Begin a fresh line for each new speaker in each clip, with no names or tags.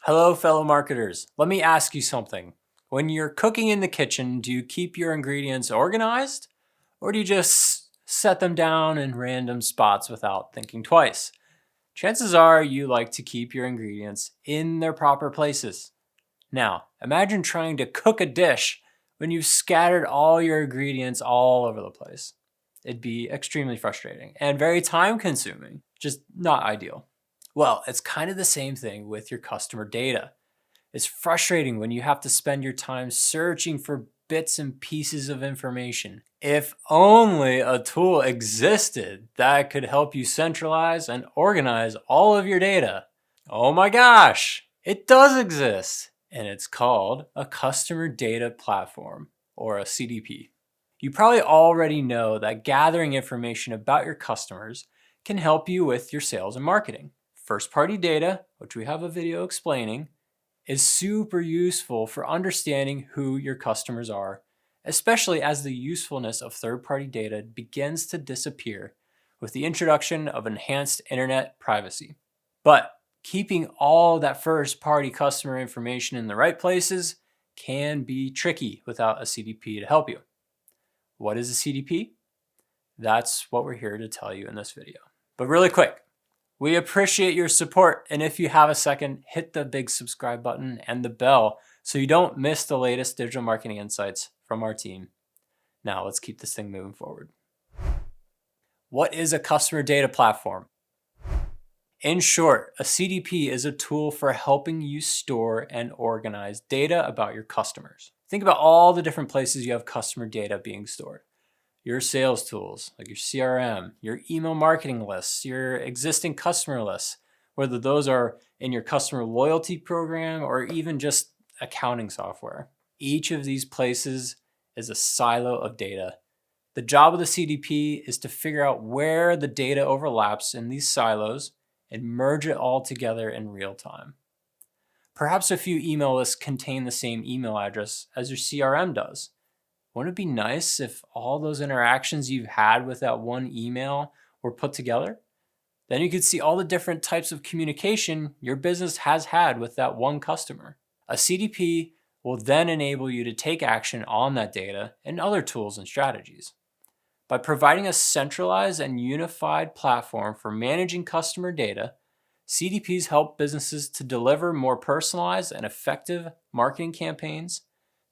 Hello, fellow marketers. Let me ask you something. When you're cooking in the kitchen, do you keep your ingredients organized? Or do you just set them down in random spots without thinking twice? Chances are you like to keep your ingredients in their proper places. Now, imagine trying to cook a dish when you've scattered all your ingredients all over the place. It'd be extremely frustrating and very time consuming, just not ideal. Well, it's kind of the same thing with your customer data. It's frustrating when you have to spend your time searching for bits and pieces of information. If only a tool existed that could help you centralize and organize all of your data. Oh my gosh, it does exist, and it's called a customer data platform, or a CDP. You probably already know that gathering information about your customers can help you with your sales and marketing. First-party data, which we have a video explaining, is super useful for understanding who your customers are, especially as the usefulness of third-party data begins to disappear with the introduction of enhanced internet privacy. But keeping all that first-party customer information in the right places can be tricky without a CDP to help you. What is a CDP? That's what we're here to tell you in this video. But really quick, we appreciate your support, and if you have a second, hit the big subscribe button and the bell so you don't miss the latest digital marketing insights from our team. Now let's keep this thing moving forward. What is a customer data platform? In short, a CDP is a tool for helping you store and organize data about your customers. Think about all the different places you have customer data being stored. Your sales tools, like your CRM, your email marketing lists, your existing customer lists, whether those are in your customer loyalty program or even just accounting software. Each of these places is a silo of data. The job of the CDP is to figure out where the data overlaps in these silos and merge it all together in real time. Perhaps a few email lists contain the same email address as your CRM does. Wouldn't it be nice if all those interactions you've had with that one email were put together? Then you could see all the different types of communication your business has had with that one customer. A CDP will then enable you to take action on that data and other tools and strategies. By providing a centralized and unified platform for managing customer data, CDPs help businesses to deliver more personalized and effective marketing campaigns,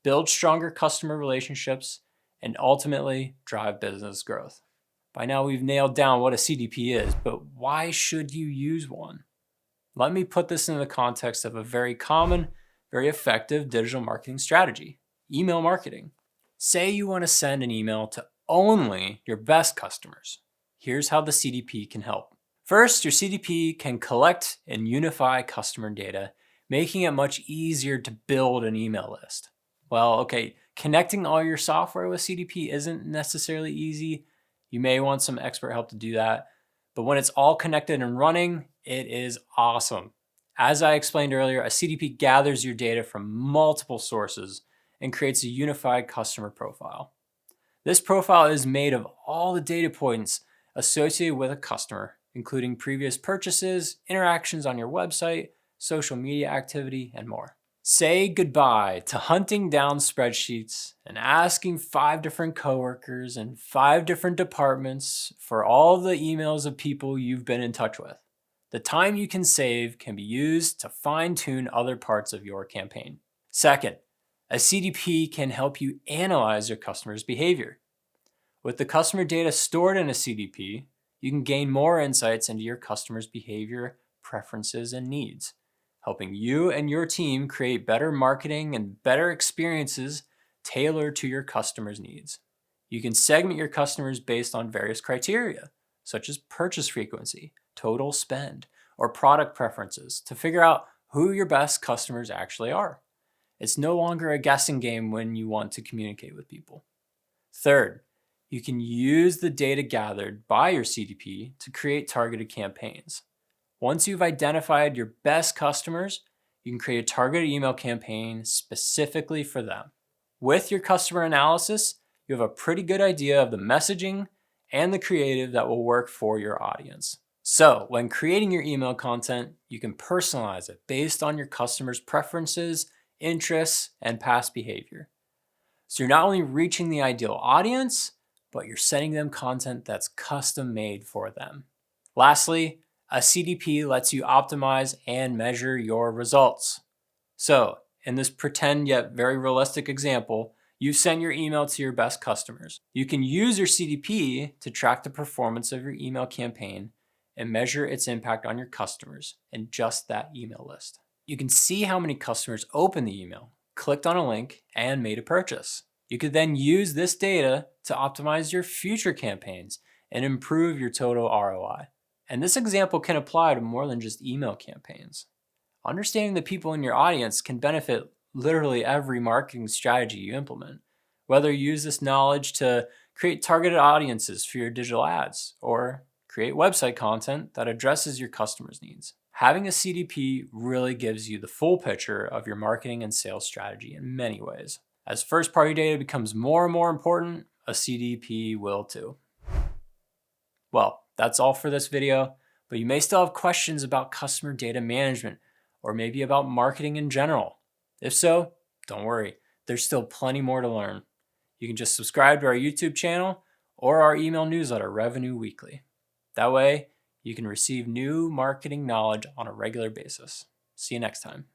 build stronger customer relationships, and ultimately drive business growth. By now we've nailed down what a CDP is, but why should you use one? Let me put this in the context of a very common, very effective digital marketing strategy, email marketing. Say you want to send an email to only your best customers. Here's how the CDP can help. First, your CDP can collect and unify customer data, making it much easier to build an email list. Well, okay, connecting all your software with CDP isn't necessarily easy. You may want some expert help to do that. But when it's all connected and running, it is awesome. As I explained earlier, a CDP gathers your data from multiple sources and creates a unified customer profile. This profile is made of all the data points associated with a customer, including previous purchases, interactions on your website, social media activity, and more. Say goodbye to hunting down spreadsheets and asking 5 different coworkers in 5 different departments for all the emails of people you've been in touch with. The time you can save can be used to fine-tune other parts of your campaign. Second, a CDP can help you analyze your customers' behavior. With the customer data stored in a CDP, you can gain more insights into your customers' behavior, preferences, and needs, helping you and your team create better marketing and better experiences tailored to your customers' needs. You can segment your customers based on various criteria, such as purchase frequency, total spend, or product preferences to figure out who your best customers actually are. It's no longer a guessing game when you want to communicate with people. Third, you can use the data gathered by your CDP to create targeted campaigns. Once you've identified your best customers, you can create a targeted email campaign specifically for them. With your customer analysis, you have a pretty good idea of the messaging and the creative that will work for your audience. So when creating your email content, you can personalize it based on your customers' preferences, interests, and past behavior. So you're not only reaching the ideal audience, but you're sending them content that's custom made for them. Lastly, a CDP lets you optimize and measure your results. So in this pretend yet very realistic example, you send your email to your best customers. You can use your CDP to track the performance of your email campaign and measure its impact on your customers in just that email list. You can see how many customers opened the email, clicked on a link, and made a purchase. You could then use this data to optimize your future campaigns and improve your total ROI. And this example can apply to more than just email campaigns. Understanding the people in your audience can benefit literally every marketing strategy you implement, whether you use this knowledge to create targeted audiences for your digital ads or create website content that addresses your customers' needs. Having a CDP really gives you the full picture of your marketing and sales strategy in many ways. As first-party data becomes more and more important, a CDP will too. Well, that's all for this video, but you may still have questions about customer data management or maybe about marketing in general. If so, don't worry, there's still plenty more to learn. You can just subscribe to our YouTube channel or our email newsletter, Revenue Weekly. That way, you can receive new marketing knowledge on a regular basis. See you next time.